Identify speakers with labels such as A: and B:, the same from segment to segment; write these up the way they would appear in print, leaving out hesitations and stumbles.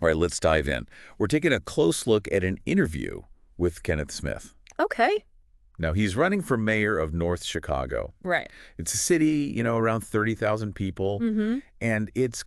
A: All right, let's dive in. We're taking a close look at an interview with Kenneth Smith.
B: Okay.
A: Now, he's running for mayor of North Chicago.
B: Right.
A: It's a city, around 30,000 people,
B: Mm-hmm.
A: and it's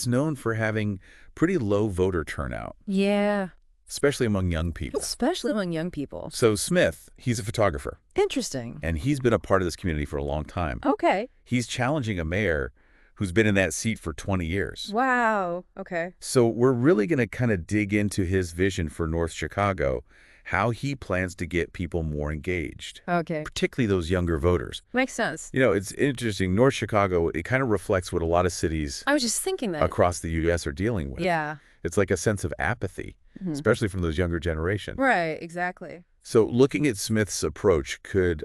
A: known for having pretty low voter turnout,
B: Yeah.
A: especially among young people.
B: Especially among young people.
A: So Smith, he's a photographer,
B: Interesting.
A: and he's been a part of this community for a long time.
B: Okay.
A: He's challenging a mayor who's been in that seat for 20 years.
B: Wow. Okay.
A: So we're really going to kind of dig into his vision for North Chicago, how he plans to get people more engaged,
B: Okay.
A: particularly those younger voters.
B: Makes sense.
A: It's interesting. North Chicago, it kind of reflects what a lot of cities
B: I was just thinking that.
A: across the U.S. are dealing with.
B: Yeah.
A: It's like a sense of apathy,
B: Mhm.
A: especially from those younger generation.
B: Right. Exactly.
A: So looking at Smith's approach could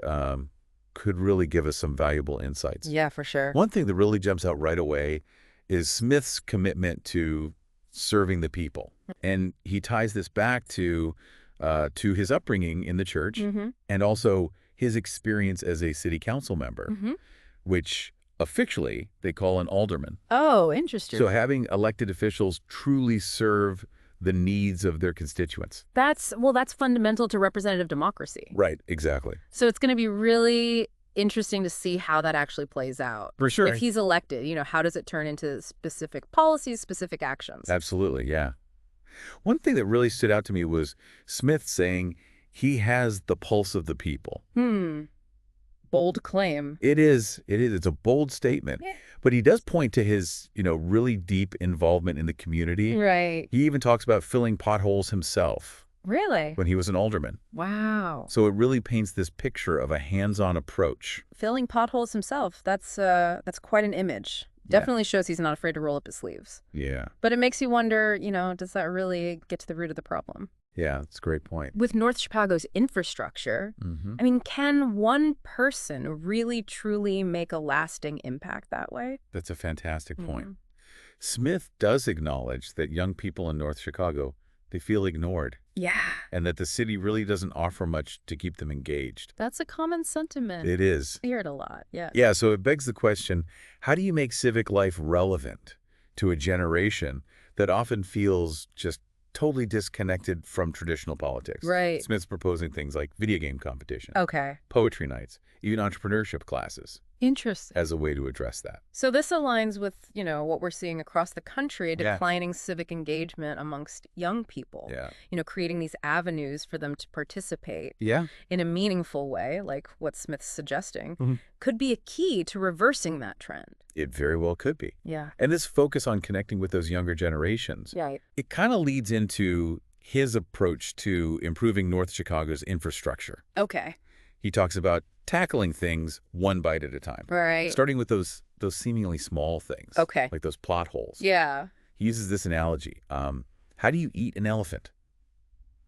A: really give us some valuable insights.
B: Yeah, for sure.
A: One thing that really jumps out right away is Smith's commitment to serving the people. And he ties this back to his upbringing in the church
B: Mm-hmm.
A: and also his experience as a city council member,
B: Mm-hmm.
A: which officially they call an alderman.
B: Oh, interesting.
A: So having elected officials truly serve the needs of their constituents.
B: That's fundamental to representative democracy.
A: Right, exactly.
B: So it's going to be really interesting to see how that actually plays out.
A: For sure.
B: If he's elected, how does it turn into specific policies, specific actions?
A: Absolutely, yeah. One thing that really stood out to me was Smith saying he has the pulse of the people.
B: Bold claim.
A: It is. It's a bold statement.
B: Yeah.
A: But he does point to his, really deep involvement in the community.
B: Right.
A: He even talks about filling potholes himself
B: Really?
A: when he was an alderman.
B: Wow.
A: So it really paints this picture of a hands-on approach.
B: Filling potholes himself. That's quite an image.
A: Yeah.
B: Definitely shows he's not afraid to roll up his sleeves.
A: Yeah.
B: But it makes you wonder, does that really get to the root of the problem?
A: Yeah, that's a great point.
B: With North Chicago's infrastructure,
A: Mm-hmm.
B: I mean, can one person really, truly make a lasting impact that way?
A: That's a fantastic point.
B: Mhm.
A: Smith does acknowledge that young people in North Chicago, they feel ignored,
B: Yeah.
A: and that the city really doesn't offer much to keep them engaged.
B: That's a common sentiment.
A: It is.
B: I hear it a lot, yeah.
A: Yeah, so it begs the question, how do you make civic life relevant to a generation that often feels just totally disconnected from traditional politics?
B: Right.
A: Smith's proposing things like video game competition,
B: Okay.
A: poetry nights, even entrepreneurship classes
B: Interesting.
A: as a way to address that.
B: So this aligns with, what we're seeing across the country, a
A: Yeah.
B: declining civic engagement amongst young people.
A: Yeah.
B: Creating these avenues for them to participate
A: Yeah.
B: in a meaningful way, like what Smith's suggesting,
A: Mhm.
B: could be a key to reversing that trend.
A: It very well could be.
B: Yeah.
A: And this focus on connecting with those younger generations,
B: Right.
A: it kind of leads into his approach to improving North Chicago's infrastructure.
B: Okay.
A: He talks about tackling things one bite at a time,
B: Right.
A: starting with those seemingly small things,
B: Okay.
A: like those plot holes.
B: Yeah.
A: He uses this analogy. How do you eat an elephant?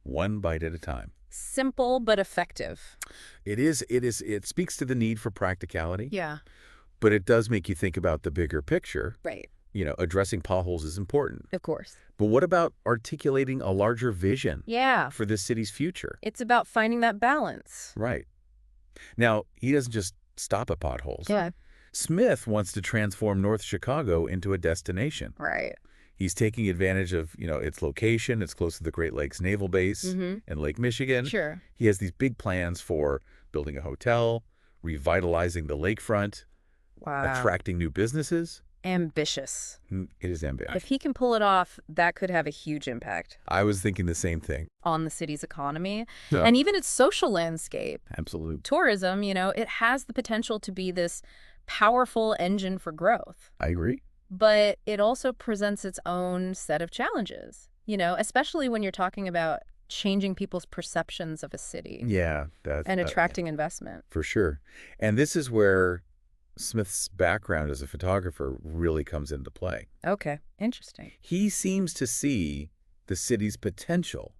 A: One bite at a time.
B: Simple but effective.
A: It speaks to the need for practicality,
B: Yeah.
A: but it does make you think about the bigger picture.
B: Right.
A: Addressing potholes is important.
B: Of course.
A: But what about articulating a larger vision
B: Yeah.
A: for this city's future?
B: It's about finding that balance.
A: Right. Now, he doesn't just stop at potholes.
B: Yeah.
A: Smith wants to transform North Chicago into a destination.
B: Right.
A: He's taking advantage of, its location. It's close to the Great Lakes Naval Base
B: Mhm.
A: and Lake Michigan.
B: Sure.
A: He has these big plans for building a hotel, revitalizing the lakefront,
B: Wow.
A: attracting new businesses.
B: Ambitious.
A: It is ambitious.
B: If he can pull it off, that could have a huge impact
A: I was thinking the same thing.
B: on the city's economy
A: Yeah.
B: and even its social landscape.
A: Absolutely.
B: Tourism, it has the potential to be this powerful engine for growth,
A: I agree.
B: but it also presents its own set of challenges, especially when you're talking about changing people's perceptions of a city
A: Yeah, that's
B: and attracting investment.
A: for sure. And this is where Smith's background as a photographer really comes into play.
B: Okay, interesting.
A: He seems to see the city's potential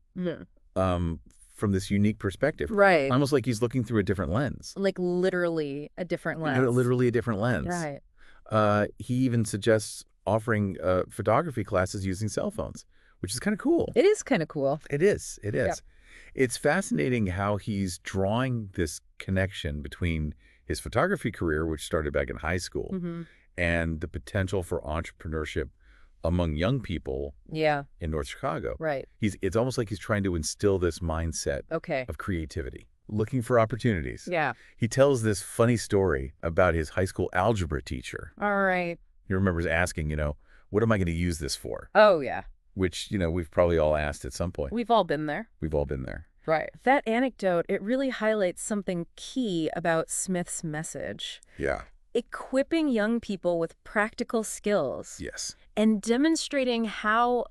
A: from this unique perspective.
B: Right.
A: Almost like he's looking through a different lens.
B: Like literally a different lens.
A: Literally a different lens.
B: Right.
A: He even suggests offering photography classes using cell phones, which is kind of cool.
B: It is kind of cool.
A: It is. It is.
B: Yep.
A: It's fascinating how he's drawing this connection between his photography career, which started back in high school,
B: Mm-hmm.
A: and the potential for entrepreneurship among young people
B: Yeah,
A: in North Chicago.
B: right.
A: It's almost like he's trying to instill this mindset
B: Okay.
A: of creativity, looking for opportunities.
B: Yeah.
A: He tells this funny story about his high school algebra teacher.
B: All right.
A: He remembers asking, what am I going to use this for?
B: Oh, yeah.
A: Which, we've probably all asked at some point.
B: We've all been there.
A: We've all been there.
B: Right. That anecdote, it really highlights something key about Smith's message.
A: Yeah.
B: Equipping young people with practical skills
A: Yes.
B: and demonstrating how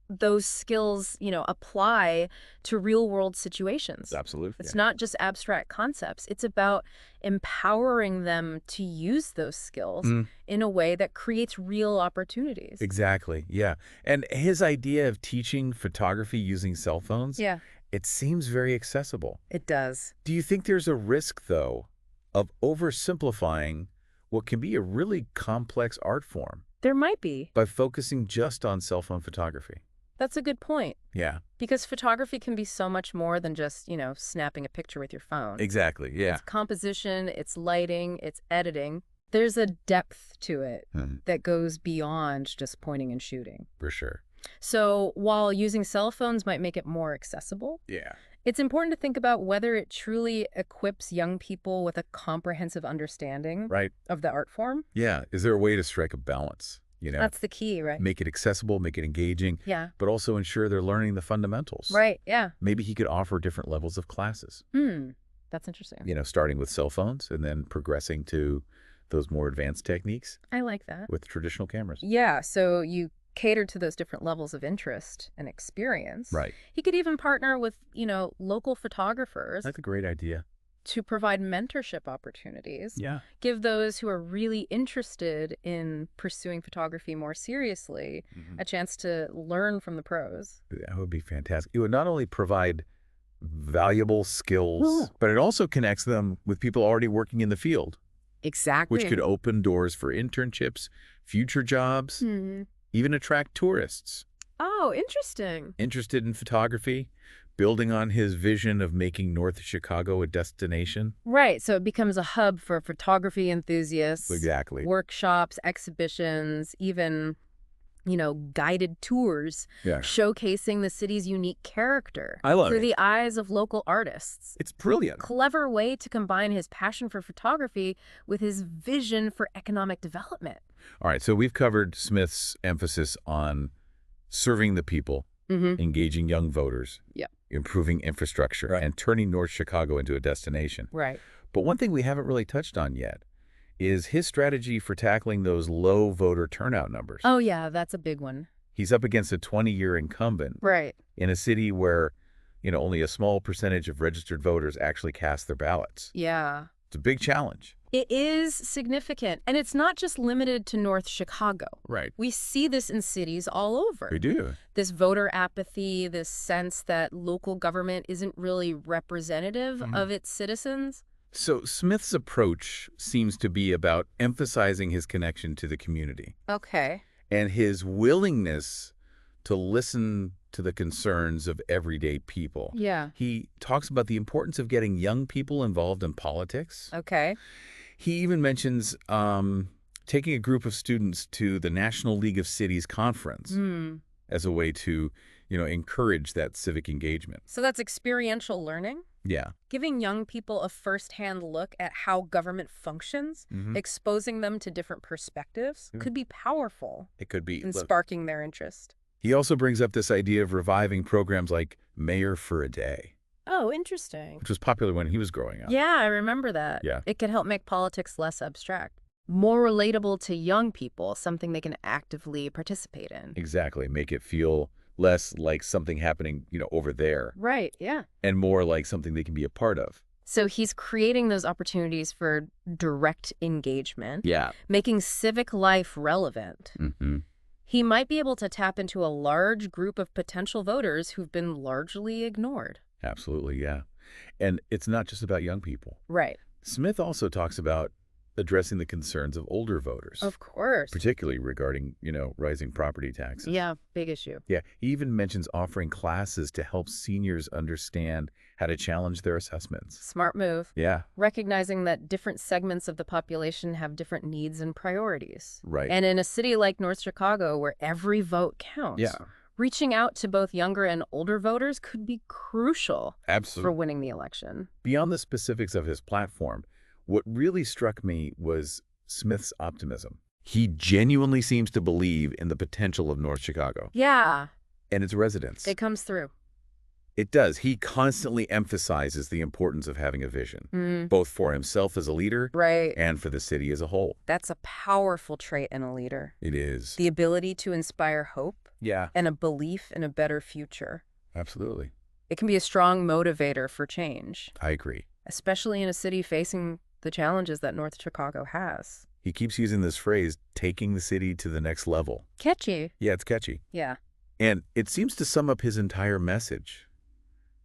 B: those skills, apply to real-world situations.
A: Absolutely.
B: It's not just abstract concepts. It's about empowering them to use those skills in a way that creates real opportunities.
A: Exactly. Yeah. And his idea of teaching photography using cell phones,
B: Yeah,
A: it seems very accessible.
B: it does.
A: Do you think there's a risk, though, of oversimplifying what can be a really complex art form
B: There might be.
A: by focusing just on cell phone photography?
B: That's a good point.
A: Yeah.
B: Because photography can be so much more than just, snapping a picture with your phone.
A: Exactly. Yeah.
B: It's composition, it's lighting, it's editing. There's a depth to it that goes beyond just pointing and shooting.
A: For sure.
B: So while using cell phones might make it more accessible,
A: Yeah.
B: it's important to think about whether it truly equips young people with a comprehensive understanding
A: Right.
B: of the art form.
A: Yeah. Is there a way to strike a balance?
B: That's the key, right?
A: Make it accessible, make it engaging,
B: Yeah.
A: but also ensure they're learning the fundamentals.
B: Right, yeah.
A: Maybe he could offer different levels of classes,
B: That's interesting.
A: starting with cell phones and then progressing to those more advanced techniques
B: I like that.
A: with traditional cameras.
B: Yeah, so you cater to those different levels of interest and experience.
A: Right.
B: He could even partner with, local photographers
A: That's a great idea.
B: to provide mentorship opportunities.
A: Yeah.
B: Give those who are really interested in pursuing photography more seriously a chance to learn from the pros.
A: That would be fantastic. It would not only provide valuable skills, but it also connects them with people already working in the field,
B: Exactly.
A: which could open doors for internships, future jobs, even attract tourists
B: Oh, interesting.
A: interested in photography, building on his vision of making North Chicago a destination.
B: Right, so it becomes a hub for photography enthusiasts.
A: Exactly.
B: Workshops, exhibitions, even, guided tours
A: Yeah.
B: showcasing the city's unique character
A: I love
B: through
A: it.
B: the eyes of local artists.
A: It's brilliant.
B: Clever way to combine his passion for photography with his vision for economic development.
A: All right, so we've covered Smith's emphasis on serving the people, engaging young voters,
B: Yeah.
A: improving infrastructure, and turning North Chicago into a destination.
B: Right.
A: But one thing we haven't really touched on yet is his strategy for tackling those low voter turnout numbers.
B: Oh, yeah, that's a big one.
A: He's up against a 20-year incumbent
B: Right.
A: in a city where, only a small percentage of registered voters actually cast their ballots.
B: Yeah.
A: It's a big challenge.
B: It is significant, and it's not just limited to North Chicago.
A: Right.
B: We see this in cities all over.
A: We do.
B: This voter apathy, this sense that local government isn't really representative of its citizens.
A: So Smith's approach seems to be about emphasizing his connection to the community
B: Okay.
A: and his willingness to listen to the concerns of everyday people.
B: Yeah.
A: He talks about the importance of getting young people involved in politics.
B: Okay.
A: He even mentions taking a group of students to the National League of Cities conference as a way to, encourage that civic engagement.
B: So that's experiential learning?
A: Yeah.
B: Giving young people a firsthand look at how government functions, exposing them to different perspectives, could be powerful
A: It could be.
B: in
A: Look,
B: sparking their interest.
A: he also brings up this idea of reviving programs like Mayor for a Day,
B: Oh, interesting.
A: which was popular when he was growing up.
B: Yeah, I remember that.
A: Yeah.
B: It could help make politics less abstract, more relatable to young people, something they can actively participate in.
A: Exactly. Make it feel less like something happening, over there,
B: Right, yeah.
A: and more like something they can be a part of.
B: So he's creating those opportunities for direct engagement,
A: Yeah.
B: making civic life relevant. He might be able to tap into a large group of potential voters who've been largely ignored.
A: Absolutely, yeah. And it's not just about young people.
B: Right.
A: Smith also talks about addressing the concerns of older voters,
B: Of course.
A: particularly regarding, rising property taxes.
B: Yeah, big issue.
A: Yeah, he even mentions offering classes to help seniors understand how to challenge their assessments.
B: Smart move.
A: Yeah,
B: Recognizing that different segments of the population have different needs and priorities.
A: right.
B: And in a city like North Chicago, where every vote counts,
A: Yeah,
B: reaching out to both younger and older voters could be crucial for
A: absolutely.
B: winning the election.
A: Beyond the specifics of his platform, what really struck me was Smith's optimism. He genuinely seems to believe in the potential of North Chicago
B: Yeah,
A: and its residents.
B: it comes through.
A: It does. He constantly emphasizes the importance of having a vision, both for himself as a leader
B: Right.
A: and for the city as a whole.
B: That's a powerful trait in a leader.
A: It is.
B: The ability to inspire hope
A: Yeah,
B: and a belief in a better future.
A: absolutely.
B: It can be a strong motivator for change,
A: I agree.
B: especially in a city facing the challenges that North Chicago has.
A: He keeps using this phrase, taking the city to the next level.
B: Catchy.
A: Yeah, it's catchy.
B: Yeah.
A: And it seems to sum up his entire message,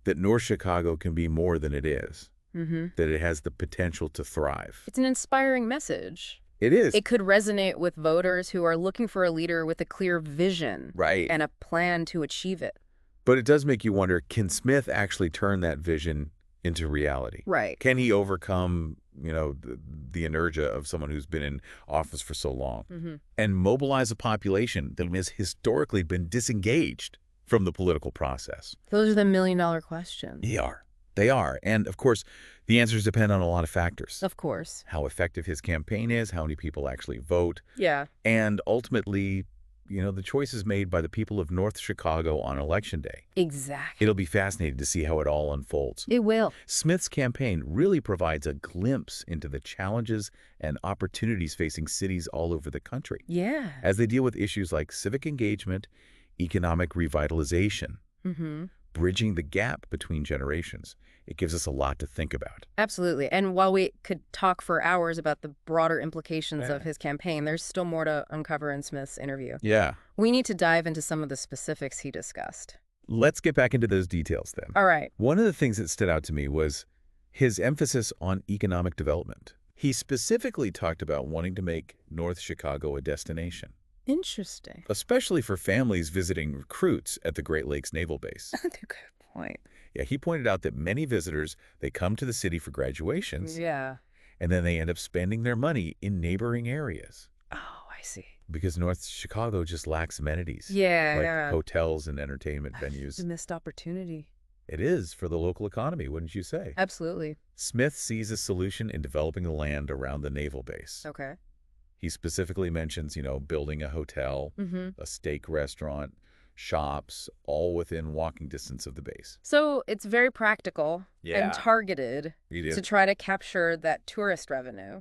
A: that North Chicago can be more than it is, that it has the potential to thrive.
B: It's an inspiring message.
A: It is.
B: It could resonate with voters who are looking for a leader with a clear vision
A: Right.
B: and a plan to achieve it.
A: But it does make you wonder, can Smith actually turn that vision into reality?
B: Right.
A: Can he overcome, the inertia of someone who's been in office for so long and mobilize a population that has historically been disengaged from the political process?
B: Those are the million-dollar questions.
A: They are. They are. And, of course, the answers depend on a lot of factors.
B: Of course.
A: How effective his campaign is, how many people actually vote,
B: Yeah.
A: and ultimately, the choices made by the people of North Chicago on Election Day.
B: Exactly.
A: It'll be fascinating to see how it all unfolds.
B: It will.
A: Smith's campaign really provides a glimpse into the challenges and opportunities facing cities all over the country
B: Yeah.
A: as they deal with issues like civic engagement, economic revitalization, bridging the gap between generations. It gives us a lot to think about.
B: Absolutely. And while we could talk for hours about the broader implications
A: Yeah.
B: of his campaign, there's still more to uncover in Smith's interview.
A: Yeah.
B: We need to dive into some of the specifics he discussed.
A: Let's get back into those details then.
B: All right.
A: One of the things that stood out to me was his emphasis on economic development. He specifically talked about wanting to make North Chicago a destination,
B: Interesting.
A: especially for families visiting recruits at the Great Lakes Naval Base.
B: That's a good point.
A: Yeah, he pointed out that many visitors, they come to the city for graduations,
B: Yeah.
A: and then they end up spending their money in neighboring areas
B: Oh, I see.
A: because North Chicago just lacks amenities,
B: Yeah,
A: like
B: yeah.
A: hotels and entertainment
B: It's a
A: venues.
B: missed opportunity.
A: It is for the local economy, wouldn't you say?
B: Absolutely.
A: Smith sees a solution in developing the land around the naval base.
B: Okay.
A: He specifically mentions, building a hotel, a steak restaurant, shops, all within walking distance of the base.
B: So it's very practical
A: Yeah.
B: and targeted
A: It is.
B: to try to capture that tourist revenue.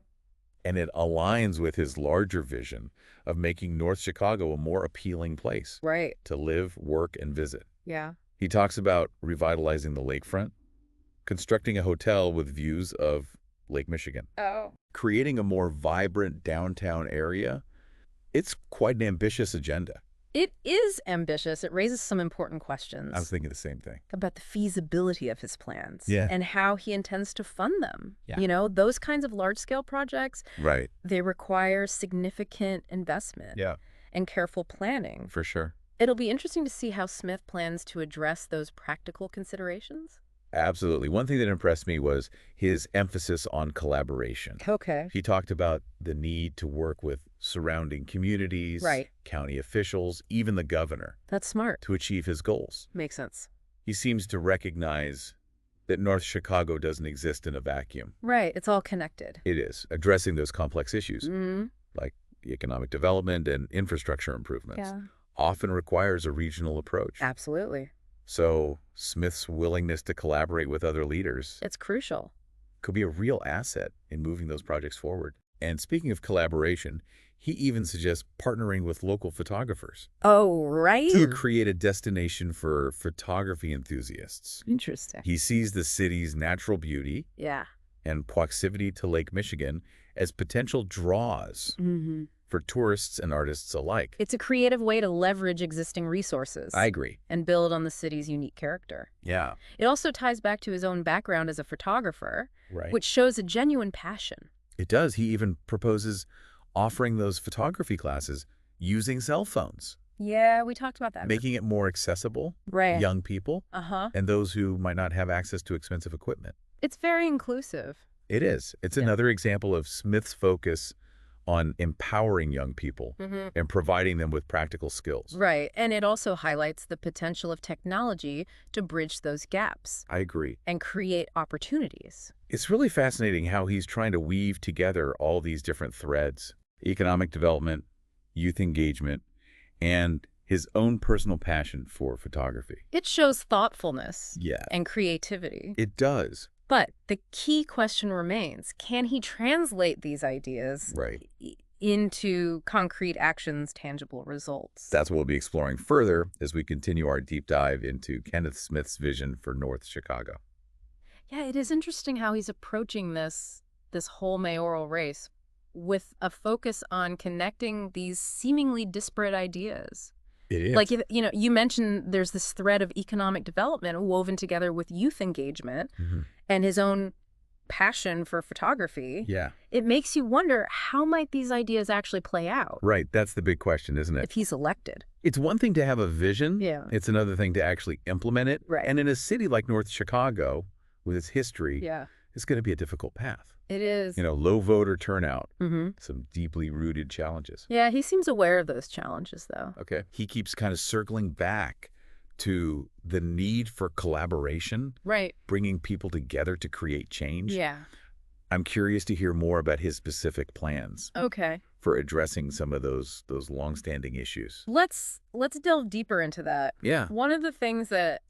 A: And it aligns with his larger vision of making North Chicago a more appealing place
B: Right.
A: to live, work, and visit.
B: Yeah.
A: He talks about revitalizing the lakefront, constructing a hotel with views of Lake Michigan,
B: Oh.
A: creating a more vibrant downtown area. It's quite an ambitious agenda.
B: It is ambitious. It raises some important questions
A: I was thinking the same thing.
B: about the feasibility of his plans
A: Yeah.
B: and how he intends to fund them.
A: Yeah.
B: Those kinds of large-scale projects,
A: Right.
B: they require significant investment
A: Yeah,
B: and careful planning.
A: for sure.
B: It'll be interesting to see how Smith plans to address those practical considerations.
A: Absolutely. One thing that impressed me was his emphasis on collaboration.
B: Okay.
A: He talked about the need to work with surrounding communities,
B: Right.
A: county officials, even the governor,
B: That's smart.
A: to achieve his goals.
B: Makes sense.
A: He seems to recognize that North Chicago doesn't exist in a vacuum.
B: Right. It's all connected.
A: It is, addressing those complex issues, like economic development and infrastructure improvements,
B: Yeah.
A: often requires a regional approach.
B: Absolutely.
A: So Smith's willingness to collaborate with other leaders
B: It's crucial.
A: could be a real asset in moving those projects forward. And speaking of collaboration, he even suggests partnering with local photographers
B: Oh, right.
A: to create a destination for photography enthusiasts.
B: Interesting.
A: He sees the city's natural beauty
B: Yeah.
A: and proximity to Lake Michigan as potential draws for tourists and artists alike.
B: It's a creative way to leverage existing resources
A: I agree.
B: and build on the city's unique character.
A: Yeah.
B: It also ties back to his own background as a photographer,
A: Right.
B: which shows a genuine passion
A: It does. He even proposes offering those photography classes using cell phones,
B: Yeah, we talked about that.
A: making it more accessible to
B: Right.
A: young people
B: Uh-huh.
A: and those who might not have access to expensive equipment.
B: It's very inclusive.
A: It is. It's
B: Yeah.
A: another example of Smith's focus on empowering young people and providing them with practical skills.
B: Right. And it also highlights the potential of technology to bridge those gaps
A: I agree.
B: and create opportunities.
A: It's really fascinating how he's trying to weave together all these different threads: economic development, youth engagement, and his own personal passion for photography.
B: It shows thoughtfulness
A: Yeah,
B: and creativity.
A: it does.
B: But the key question remains, can he translate these ideas
A: Right.
B: into concrete actions, tangible results?
A: That's what we'll be exploring further as we continue our deep dive into Kenneth Smith's vision for North Chicago.
B: Yeah, it is interesting how he's approaching this whole mayoral race with a focus on connecting these seemingly disparate ideas.
A: It is.
B: Like, you mentioned there's this thread of economic development woven together with youth engagement and his own passion for photography.
A: Yeah.
B: It makes you wonder, how might these ideas actually play out
A: Right. That's the big question, isn't it?
B: if he's elected?
A: It's one thing to have a vision.
B: Yeah.
A: It's another thing to actually implement it.
B: Right.
A: And in a city like North Chicago, with its history,
B: Yeah,
A: it's going to be a difficult path.
B: it is.
A: Low voter turnout,
B: Mm-hmm.
A: some deeply rooted challenges.
B: Yeah, he seems aware of those challenges, though.
A: Okay. He keeps kind of circling back to the need for collaboration,
B: Right.
A: bringing people together to create change.
B: Yeah.
A: I'm curious to hear more about his specific plans
B: Okay.
A: for addressing some of those longstanding issues.
B: Let's delve deeper into that.
A: Yeah.
B: One of the things that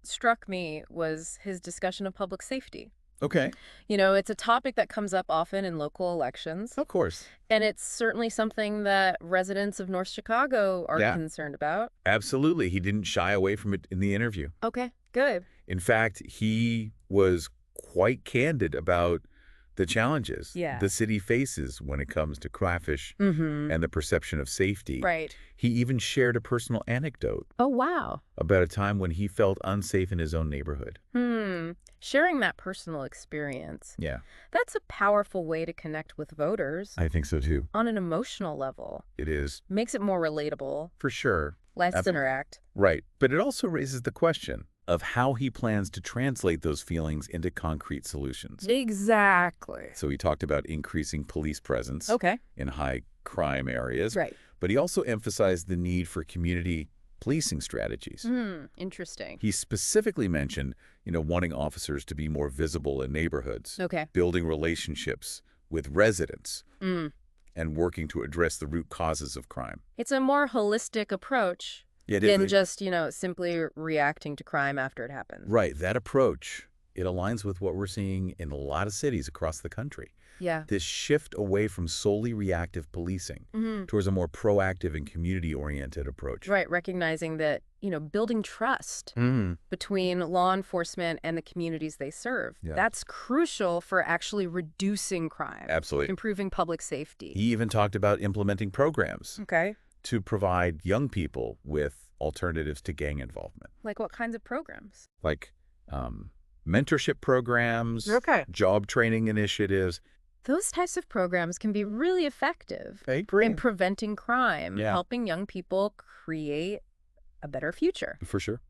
B: struck me was his discussion of public safety.
A: Okay.
B: It's a topic that comes up often in local elections,
A: Of course.
B: and it's certainly something that residents of North Chicago are
A: Yeah.
B: concerned about.
A: Absolutely. He didn't shy away from it in the interview.
B: Okay, good.
A: In fact, he was quite candid about the challenges
B: Yeah.
A: the city faces when it comes to crawfish and the perception of safety.
B: Right.
A: He even shared a personal anecdote
B: Oh, wow.
A: about a time when he felt unsafe in his own neighborhood.
B: Sharing that personal experience,
A: Yeah,
B: that's a powerful way to connect with voters
A: I think so too.
B: on an emotional level.
A: It is,
B: Makes it more relatable.
A: for sure.
B: Let's
A: Absolutely.
B: interact.
A: Right. But it also raises the question of how he plans to translate those feelings into concrete solutions.
B: Exactly.
A: So he talked about increasing police presence
B: Okay.
A: in high crime areas.
B: Right.
A: But he also emphasized the need for community policing strategies.
B: Interesting.
A: He specifically mentioned, wanting officers to be more visible in neighborhoods,
B: Okay.
A: building relationships with residents, and working to address the root causes of crime.
B: It's a more holistic approach
A: Yeah, it is.
B: than just, simply reacting to crime after it happens.
A: Right. That approach, it aligns with what we're seeing in a lot of cities across the country.
B: Yeah.
A: This shift away from solely reactive policing towards a more proactive and community-oriented approach.
B: Right. Recognizing that, building trust between law enforcement and the communities they serve.
A: Yeah.
B: That's crucial for actually reducing crime.
A: Absolutely.
B: Improving public safety.
A: He even talked about implementing programs
B: Okay.
A: to provide young people with alternatives to gang involvement,
B: Like what kinds of programs?
A: like mentorship programs,
B: Okay.
A: job training initiatives.
B: Those types of programs can be really effective
A: I agree.
B: in preventing crime,
A: Yeah.
B: helping young people create a better future.
A: For sure.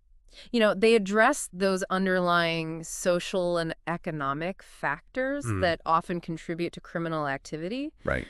B: They address those underlying social and economic factors that often contribute to criminal activity,
A: Right.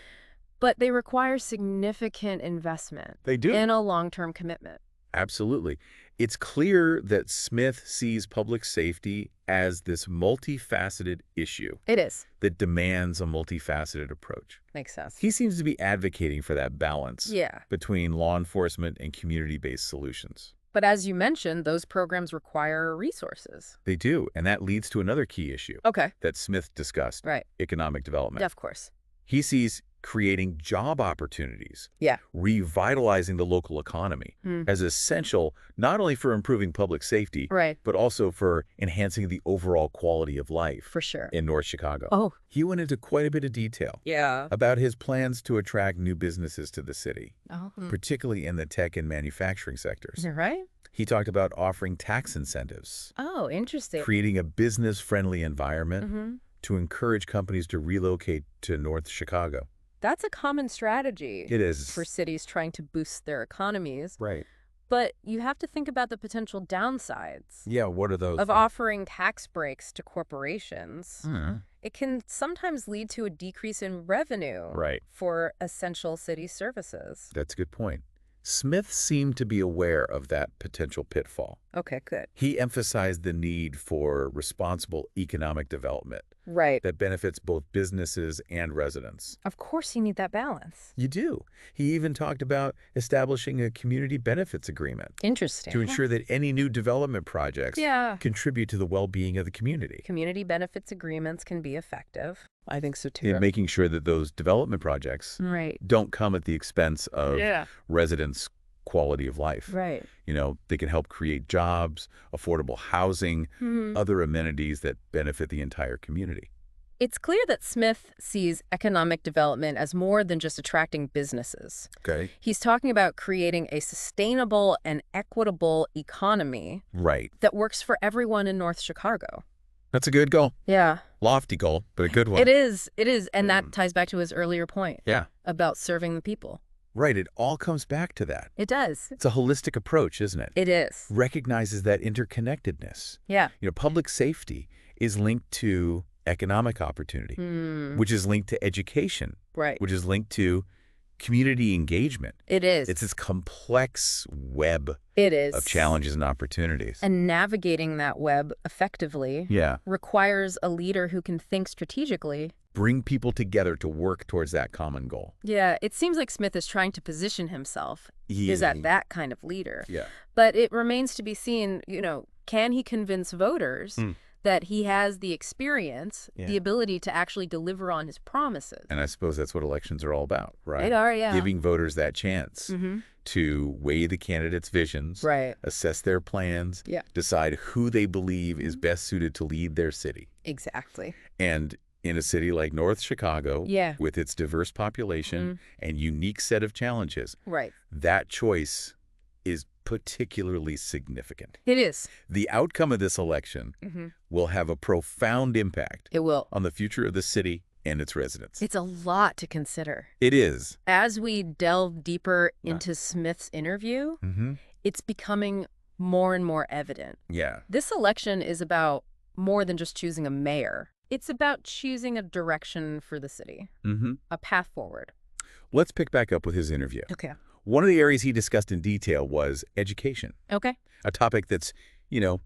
B: but they require significant investment
A: They do.
B: and a long-term commitment.
A: Absolutely. It's clear that Smith sees public safety as this multifaceted issue
B: It is.
A: that demands a multifaceted approach.
B: Makes sense.
A: He seems to be advocating for that balance
B: Yeah.
A: between law enforcement and community-based solutions.
B: But as you mentioned, those programs require resources.
A: They do, and that leads to another key issue
B: Okay.
A: that Smith discussed,
B: Right.
A: economic development.
B: Of course.
A: He sees creating job opportunities,
B: Yeah.
A: revitalizing the local economy as essential not only for improving public safety,
B: Right.
A: but also for enhancing the overall quality of life
B: For sure.
A: in North Chicago.
B: Oh.
A: He went into quite a bit of detail
B: Yeah.
A: about his plans to attract new businesses to the city,
B: Oh.
A: particularly in the tech and manufacturing sectors.
B: Right?
A: He talked about offering tax incentives,
B: Oh, interesting.
A: creating a business-friendly environment to encourage companies to relocate to North Chicago.
B: That's a common strategy
A: It is.
B: for cities trying to boost their economies.
A: Right.
B: But you have to think about the potential downsides
A: Yeah, what are those?
B: of offering tax breaks to corporations.
A: Mhm.
B: It can sometimes lead to a decrease in revenue
A: Right.
B: for essential city services.
A: That's a good point. Smith seemed to be aware of that potential pitfall.
B: Okay, good.
A: He emphasized the need for responsible economic development
B: Right.
A: that benefits both businesses and residents.
B: Of course you need that balance.
A: You do. He even talked about establishing a community benefits agreement
B: Interesting.
A: to ensure that any new development projects contribute to the well-being of the community.
B: Community benefits agreements can be effective. I think so too.
A: In making sure that those development projects
B: Right.
A: don't come at the expense of residents' quality of life.
B: Right.
A: You know, they can help create jobs, affordable housing, other amenities that benefit the entire community.
B: It's clear that Smith sees economic development as more than just attracting businesses.
A: Okay.
B: He's talking about creating a sustainable and equitable economy
A: Right.
B: that works for everyone in North Chicago.
A: That's a good goal.
B: Yeah.
A: Lofty goal, but a good one.
B: It is. It is. And that ties back to his earlier point.
A: Yeah.
B: About serving the people.
A: Right. It all comes back to that.
B: It does.
A: It's a holistic approach, isn't it?
B: It is.
A: Recognizes that interconnectedness.
B: Yeah.
A: You know, public safety is linked to economic opportunity, which is linked to education,
B: Right.
A: which is linked to community engagement.
B: It is.
A: It's this complex web
B: It is.
A: of challenges and opportunities.
B: And navigating that web effectively requires a leader who can think strategically.
A: Bring people together to work towards that common goal.
B: Yeah, it seems like Smith is trying to position himself as that kind of leader.
A: Yeah.
B: But it remains to be seen, you know, can he convince voters that he has the experience, the ability to actually deliver on his promises?
A: And I suppose that's what elections are all about, right?
B: They are, yeah.
A: Giving voters that chance to weigh the candidates' visions, assess their plans, decide who they believe is best suited to lead their city.
B: Exactly.
A: And in a city like North Chicago, with its diverse population and unique set of challenges, that choice is particularly significant.
B: It is.
A: The outcome of this election will have a profound impact on the future of the city and its residents.
B: It's a lot to consider.
A: It is.
B: As we delve deeper into Smith's interview, it's becoming more and more evident.
A: Yeah.
B: This election is about more than just choosing a mayor. It's about choosing a direction for the city, a path forward.
A: Let's pick back up with his interview.
B: Okay.
A: One of the areas he discussed in detail was education.
B: Okay.
A: A topic that's, you know,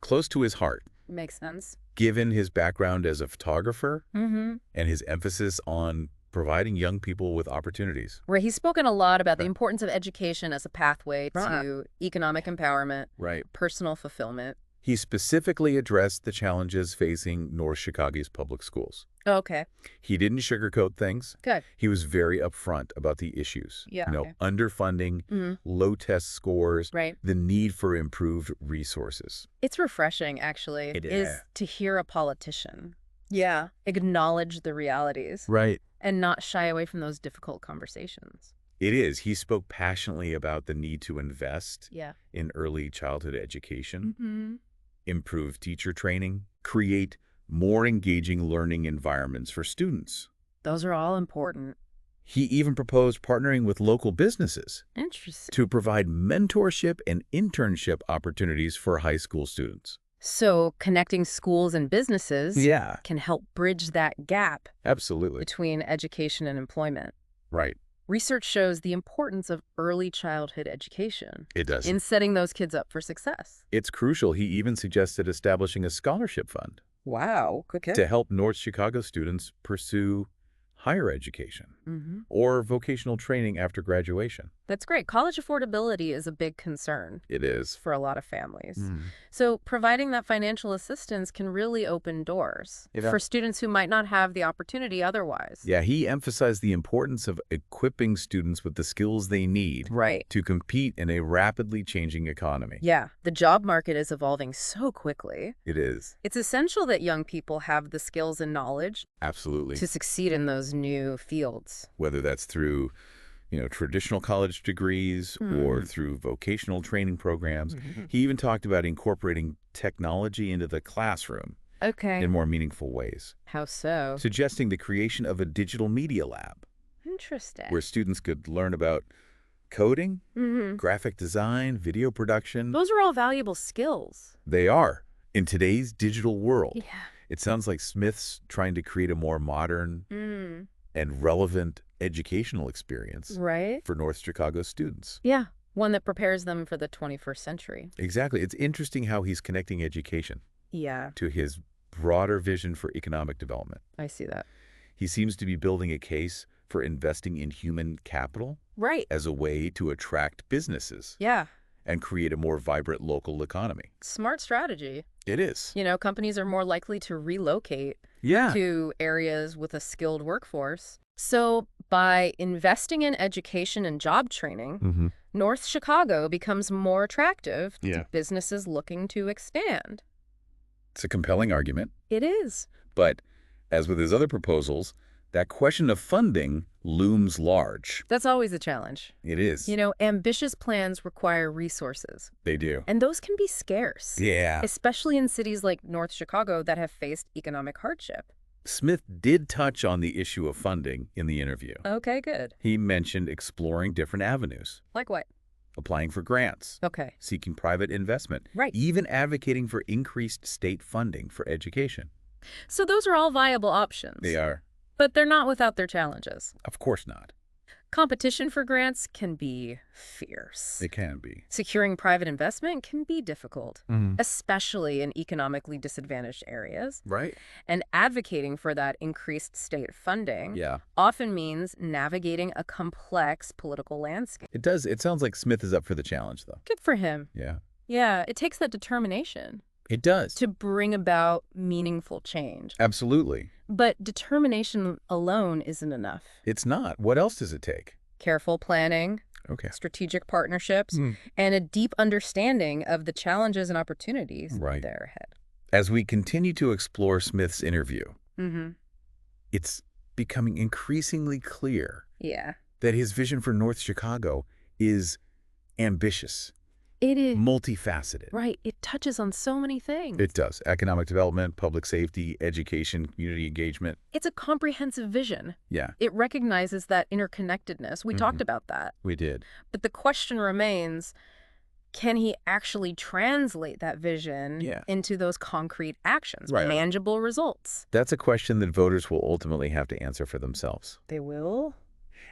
A: close to his heart.
B: Makes sense.
A: Given his background as a photographer and his emphasis on providing young people with opportunities.
B: Right. He's spoken a lot about the importance of education as a pathway to economic empowerment, personal fulfillment.
A: He specifically addressed the challenges facing North Chicago's public schools.
B: Okay.
A: He didn't sugarcoat things.
B: Good.
A: He was very upfront about the issues.
B: Yeah.
A: You know, underfunding, low test scores, the need for improved resources.
B: It's refreshing, actually,
A: It is
B: to hear a politician acknowledge the realities and not shy away from those difficult conversations.
A: It is. He spoke passionately about the need to invest in early childhood education, improve teacher training, create more engaging learning environments for students.
B: Those are all important.
A: He even proposed partnering with local businesses to provide mentorship and internship opportunities for high school students.
B: So connecting schools and businesses can help bridge that gap between education and employment.
A: Right.
B: Research shows the importance of early childhood education.
A: It does.
B: In setting those kids up for success.
A: It's crucial. He even suggested establishing a scholarship fund.
B: Wow. Okay.
A: To help North Chicago students pursue higher education or vocational training after graduation.
B: That's great. College affordability is a big concern.
A: It is.
B: For a lot of families. So providing that financial assistance can really open doors for students who might not have the opportunity otherwise.
A: Yeah, he emphasized the importance of equipping students with the skills they need to compete in a rapidly changing economy.
B: Yeah, the job market is evolving so quickly.
A: It is.
B: It's essential that young people have the skills and knowledge to succeed in those new fields.
A: Whether that's through, you know, traditional college degrees or through vocational training programs. He even talked about incorporating technology into the classroom
B: Okay.
A: in more meaningful ways,
B: How so?
A: suggesting the creation of a digital media lab
B: Interesting.
A: where students could learn about coding,
B: Mm-hmm.
A: graphic design, video production.
B: Those are all valuable skills.
A: They are. In today's digital world,
B: Yeah.
A: it sounds like Smith's trying to create a more modern
B: Mm.
A: and relevant educational experience
B: Right?
A: for North Chicago students.
B: Yeah. One that prepares them for the 21st century.
A: Exactly. It's interesting how he's connecting education
B: Yeah,
A: to his broader vision for economic development.
B: I see that.
A: He seems to be building a case for investing in human capital
B: Right.
A: as a way to attract businesses
B: Yeah.
A: and create a more vibrant local economy.
B: Smart strategy.
A: It is.
B: Companies are more likely to relocate
A: Yeah.
B: to areas with a skilled workforce. So by investing in education and job training, North Chicago becomes more attractive to businesses looking to expand.
A: It's a compelling argument.
B: It is.
A: But as with his other proposals, that question of funding looms large.
B: That's always a challenge.
A: It is.
B: Ambitious plans require resources,
A: They do.
B: and those can be scarce.
A: Yeah.
B: Especially in cities like North Chicago that have faced economic hardship.
A: Smith did touch on the issue of funding in the interview.
B: Okay, good.
A: He mentioned exploring different avenues,
B: Like what?
A: applying for grants,
B: Okay.
A: seeking private investment,
B: Right.
A: even advocating for increased state funding for education.
B: So those are all viable options.
A: They are.
B: But they're not without their challenges.
A: Of course not.
B: Competition for grants can be fierce.
A: They can be.
B: Securing private investment can be difficult, especially in economically disadvantaged areas.
A: Right?
B: And advocating for that increased state funding
A: Yeah.
B: often means navigating a complex political landscape.
A: It does. It sounds like Smith is up for the challenge, though.
B: Good for him.
A: Yeah.
B: Yeah, it takes that determination
A: It does.
B: to bring about meaningful change.
A: Absolutely.
B: But determination alone isn't enough.
A: It's not. What else does it take?
B: Careful planning,
A: Okay.
B: strategic partnerships, and a deep understanding of the challenges and opportunities
A: Right.
B: that are ahead.
A: As we continue to explore Smith's interview,
B: Mm-hmm.
A: it's becoming increasingly clear
B: Yeah.
A: that his vision for North Chicago is ambitious,
B: It is.
A: multifaceted.
B: Right. It touches on so many things.
A: It does. Economic development, public safety, education, community engagement.
B: It's a comprehensive vision.
A: Yeah,
B: It recognizes that interconnectedness. We talked about that.
A: we did.
B: But the question remains, can he actually translate that vision into those concrete actions,
A: Right.
B: manageable results?
A: That's a question that voters will ultimately have to answer for themselves.
B: They will?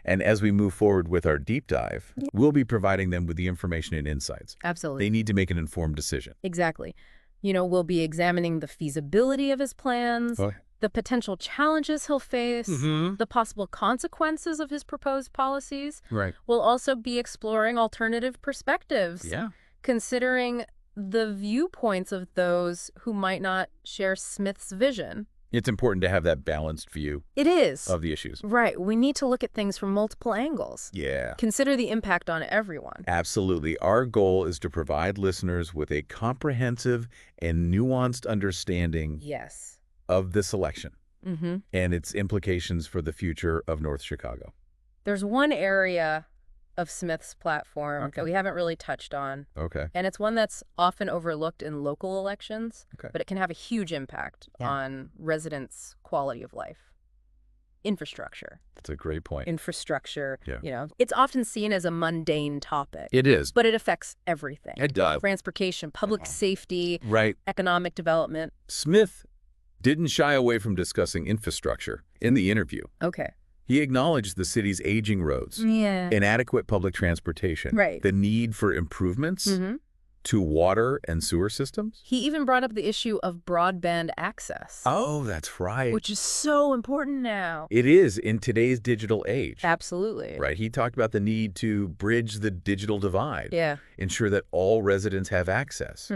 A: And as we move forward with our deep dive, we'll be providing them with the information and insights.
B: Absolutely.
A: They need to make an informed decision.
B: Exactly. We'll be examining the feasibility of his plans, the potential challenges he'll face, the possible consequences of his proposed policies.
A: Right.
B: We'll also be exploring alternative perspectives,
A: Yeah.
B: considering the viewpoints of those who might not share Smith's vision.
A: It's important to have that balanced view
B: It is.
A: of the issues.
B: Right. We need to look at things from multiple angles.
A: Yeah.
B: Consider the impact on everyone.
A: Absolutely. Our goal is to provide listeners with a comprehensive and nuanced understanding
B: Yes.
A: of this election
B: Mm-hmm.
A: and its implications for the future of North Chicago.
B: There's one area of Smith's platform that we haven't really touched on,
A: Okay.
B: and it's one that's often overlooked in local elections,
A: Okay.
B: but it can have a huge impact on residents' quality of life. Infrastructure.
A: That's a great point.
B: Infrastructure,
A: Yeah.
B: it's often seen as a mundane topic,
A: It is.
B: but it affects everything.
A: It does.
B: Transportation, public safety,
A: Right.
B: economic development.
A: Smith didn't shy away from discussing infrastructure in the interview.
B: Okay.
A: He acknowledged the city's aging roads,
B: Yeah.
A: inadequate public transportation,
B: Right.
A: the need for improvements to water and sewer systems.
B: He even brought up the issue of broadband access,
A: Oh, that's right.
B: which is so important now.
A: It is in today's digital age.
B: Absolutely.
A: Right. He talked about the need to bridge the digital divide,
B: Yeah.
A: ensure that all residents have access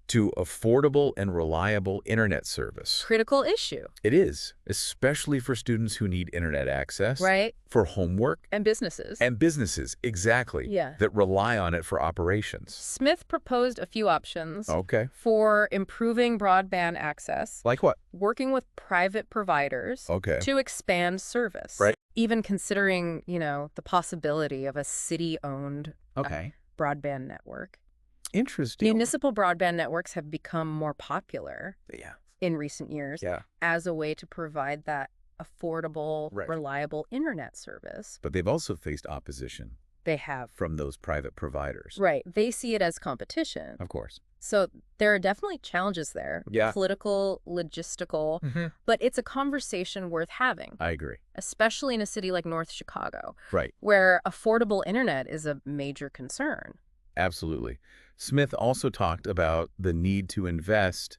A: to affordable and reliable internet service.
B: Critical issue.
A: It is, especially for students who need internet access,
B: Right.
A: for homework,
B: And businesses.
A: and businesses, exactly,
B: Yeah.
A: that rely on it for operations.
B: Smith proposed a few options
A: Okay.
B: for improving broadband access,
A: Like what?
B: working with private providers
A: Okay.
B: to expand service.
A: Right.
B: Even considering, the possibility of a city-owned
A: Okay.
B: broadband network.
A: Interesting.
B: Municipal broadband networks have become more popular.
A: Yeah.
B: in recent years as a way to provide that affordable, reliable internet service.
A: But they've also faced opposition.
B: They have.
A: From those private providers.
B: Right. They see it as competition.
A: Of course.
B: So there are definitely challenges there.
A: Yeah.
B: Political, logistical, but it's a conversation worth having.
A: I agree.
B: Especially in a city like North Chicago.
A: Right.
B: Where affordable internet is a major concern.
A: Absolutely. Smith also talked about the need to invest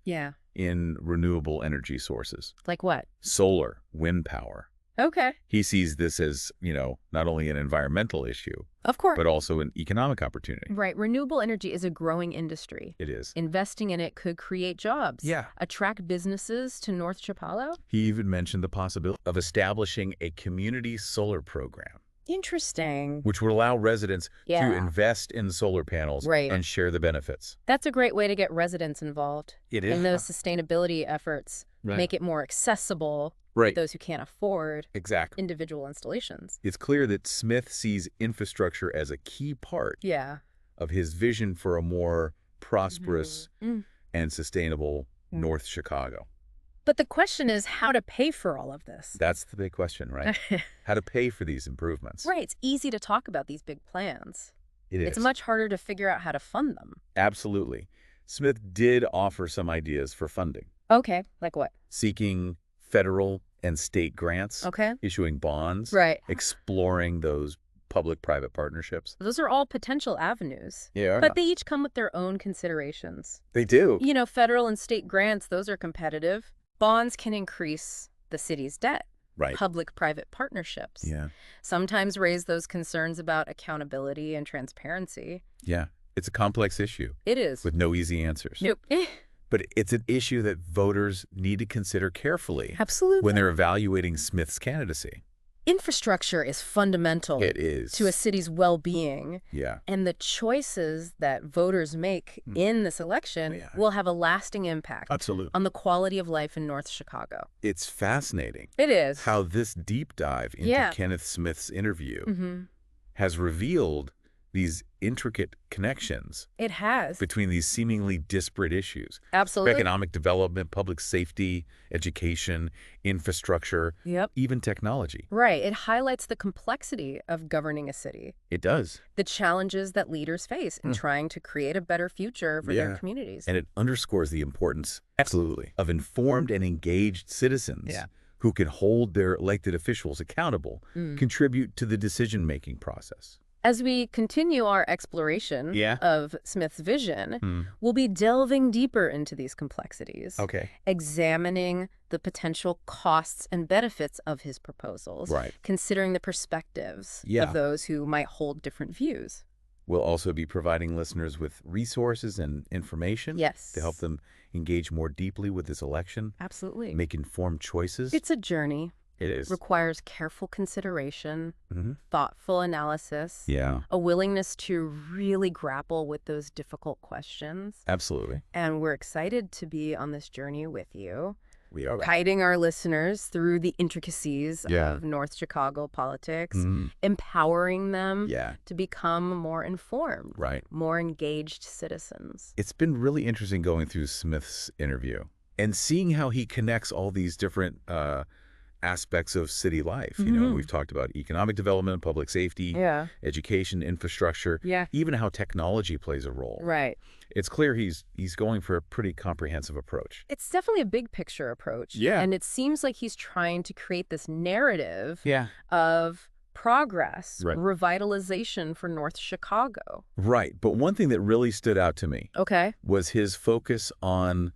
A: in renewable energy sources.
B: Like what?
A: Solar, wind power.
B: Okay.
A: He sees this as, not only an environmental issue,
B: of course,
A: but also an economic opportunity.
B: Right. Renewable energy is a growing industry.
A: It is.
B: Investing in it could create jobs.
A: Yeah.
B: Attract businesses to North Chicago.
A: He even mentioned the possibility of establishing a community solar program.
B: Interesting.
A: Which would allow residents to invest in solar panels and share the benefits.
B: That's a great way to get residents involved.
A: It is.
B: In those sustainability efforts. Make it more accessible. Those who can't afford individual installations.
A: It's clear that Smith sees infrastructure as a key part of his vision for a more prosperous and sustainable North Chicago.
B: But the question is how to pay for all of this.
A: That's the big question, right? How to pay for these improvements.
B: Right. It's easy to talk about these big plans.
A: It is.
B: It's much harder to figure out how to fund them.
A: Absolutely. Smith did offer some ideas for funding.
B: Okay. Like what?
A: Seeking federal and state grants.
B: Okay.
A: Issuing bonds.
B: Right.
A: Exploring those public-private partnerships.
B: Those are all potential avenues.
A: Yeah.
B: But they each come with their own considerations.
A: They do.
B: Federal and state grants, those are competitive. Bonds can increase the city's debt.
A: Right.
B: Public-private partnerships.
A: Yeah.
B: Sometimes raise those concerns about accountability and transparency.
A: Yeah. It's a complex issue.
B: It is.
A: With no easy answers.
B: Nope.
A: But it's an issue that voters need to consider carefully.
B: Absolutely.
A: When they're evaluating Smith's candidacy.
B: Infrastructure is fundamental.
A: It is.
B: To a city's well-being.
A: Yeah.
B: And the choices that voters make in this election will have a lasting impact.
A: Absolutely.
B: On the quality of life in North Chicago.
A: It's fascinating.
B: It is.
A: How this deep dive into Kenneth Smith's interview has revealed these intricate connections.
B: It has.
A: Between these seemingly disparate issues.
B: Absolutely.
A: Economic development, public safety, education, infrastructure, even technology.
B: Right. It highlights the complexity of governing a city.
A: It does.
B: The challenges that leaders face in trying to create a better future for their communities.
A: And it underscores the importance, of informed and engaged citizens who can hold their elected officials accountable, contribute to the decision-making process.
B: As we continue our exploration of Smith's vision, we'll be delving deeper into these complexities, examining the potential costs and benefits of his proposals, considering the perspectives of those who might hold different views.
A: We'll also be providing listeners with resources and information to help them engage more deeply with this election.
B: Absolutely.
A: Make informed choices.
B: It's a journey.
A: It is.
B: Requires careful consideration, thoughtful analysis, a willingness to really grapple with those difficult questions.
A: Absolutely.
B: And we're excited to be on this journey with you.
A: We are.
B: Guiding our listeners through the intricacies of North Chicago politics, empowering them to become more informed, more engaged citizens.
A: It's been really interesting going through Smith's interview and seeing how he connects all these different aspects of city life. We've talked about economic development, public safety, education, infrastructure, even how technology plays a role.
B: Right.
A: It's clear he's going for a pretty comprehensive approach.
B: It's definitely a big picture approach.
A: Yeah.
B: And it seems like he's trying to create this narrative of progress, revitalization for North Chicago.
A: Right. But one thing that really stood out to me was his focus on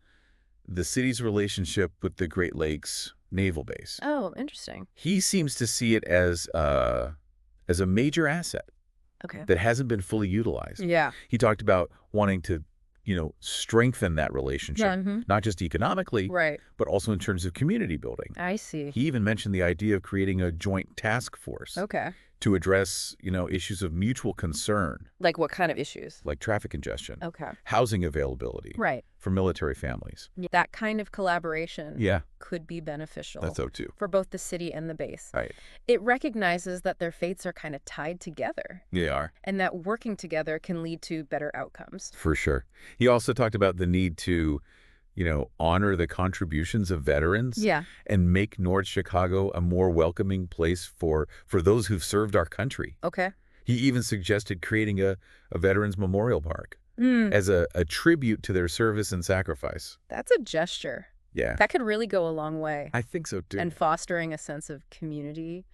A: the city's relationship with the Great Lakes Naval Base.
B: Oh, interesting.
A: He seems to see it as a major asset that hasn't been fully utilized.
B: Yeah.
A: He talked about wanting to, strengthen that relationship, not just economically, but also in terms of community building.
B: I see.
A: He even mentioned the idea of creating a joint task force to address, issues of mutual concern.
B: Like what kind of issues?
A: Like traffic congestion.
B: Okay.
A: Housing availability.
B: Right.
A: For military families.
B: That kind of collaboration could be beneficial.
A: That's so too.
B: For both the city and the base.
A: Right.
B: It recognizes that their fates are kind of tied together.
A: They are.
B: And that working together can lead to better outcomes.
A: For sure. He also talked about the need to honor the contributions of veterans and make North Chicago a more welcoming place for those who've served our country.
B: Okay.
A: He even suggested creating a Veterans Memorial Park as a tribute to their service and sacrifice.
B: That's a gesture.
A: Yeah.
B: That could really go a long way.
A: I think so, too.
B: And fostering a sense of community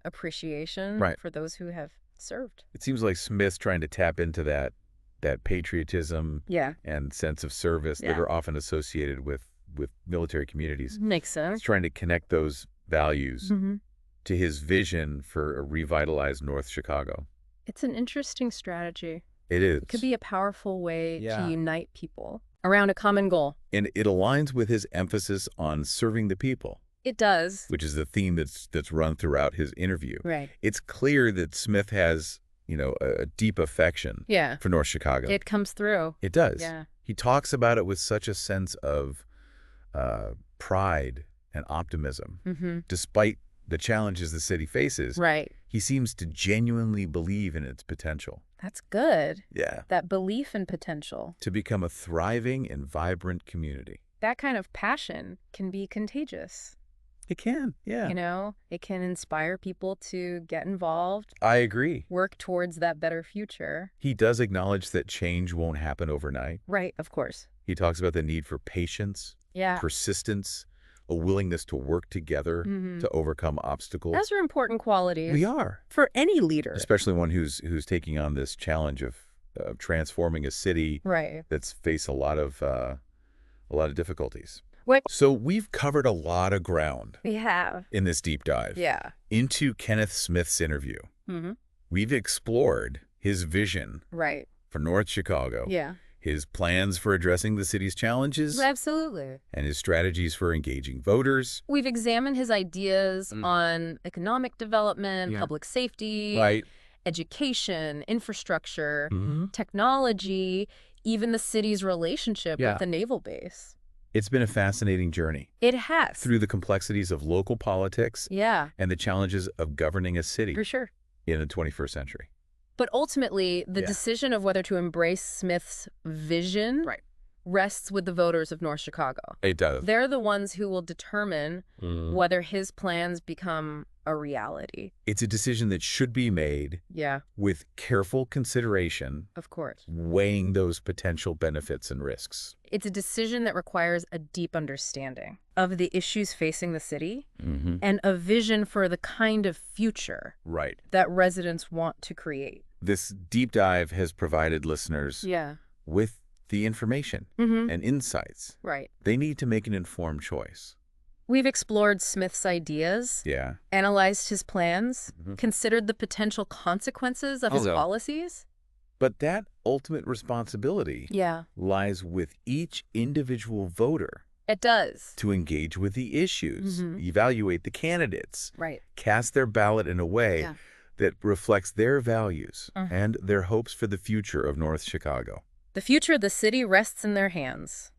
B: appreciation for those who have served.
A: It seems like Smith's trying to tap into that patriotism and sense of service that are often associated with military communities.
B: Makes sense.
A: He's trying to connect those values to his vision for a revitalized North Chicago.
B: It's an interesting strategy.
A: It is.
B: It could be a powerful way to unite people around a common goal.
A: And it aligns with his emphasis on serving the people.
B: It does.
A: Which is the theme that's run throughout his interview.
B: Right.
A: It's clear that Smith has, a deep affection for North Chicago.
B: It comes through.
A: It does.
B: Yeah.
A: He talks about it with such a sense of pride and optimism. Despite the challenges the city faces, he seems to genuinely believe in its potential.
B: That's good.
A: Yeah.
B: That belief in potential.
A: To become a thriving and vibrant community.
B: That kind of passion can be contagious.
A: It can, yeah.
B: It can inspire people to get involved.
A: I agree.
B: Work towards that better future.
A: He does acknowledge that change won't happen overnight.
B: Right, of course.
A: He talks about the need for patience, persistence, a willingness to work together to overcome obstacles.
B: Those are important qualities.
A: They are.
B: For any leader.
A: Especially one who's taking on this challenge of transforming a city that's faced a lot of difficulties. So we've covered a lot of ground.
B: We have.
A: In this deep dive.
B: Yeah.
A: Into Kenneth Smith's interview. We've explored his vision. For North Chicago.
B: Yeah.
A: His plans for addressing the city's challenges.
B: Absolutely.
A: And his strategies for engaging voters.
B: We've examined his ideas on economic development, public safety, education, infrastructure, technology, even the city's relationship with the naval base.
A: It's been a fascinating journey.
B: It has.
A: Through the complexities of local politics and the challenges of governing a city.
B: For sure.
A: In the 21st century.
B: But ultimately, the decision of whether to embrace Smith's vision rests with the voters of North Chicago.
A: It does.
B: They're the ones who will determine whether his plans become a reality.
A: It's a decision that should be made with careful consideration.
B: Of course.
A: Weighing those potential benefits and risks.
B: It's a decision that requires a deep understanding of the issues facing the city and a vision for the kind of future that residents want to create.
A: This deep dive has provided listeners with the information and insights they need to make an informed choice.
B: We've explored Smith's ideas, analyzed his plans, considered the potential consequences of his policies.
A: But that ultimate responsibility lies with each individual voter.
B: It does.
A: To engage with the issues, evaluate the candidates,
B: Right.
A: cast their ballot in a way that reflects their values and their hopes for the future of North Chicago.
B: The future of the city rests in their hands.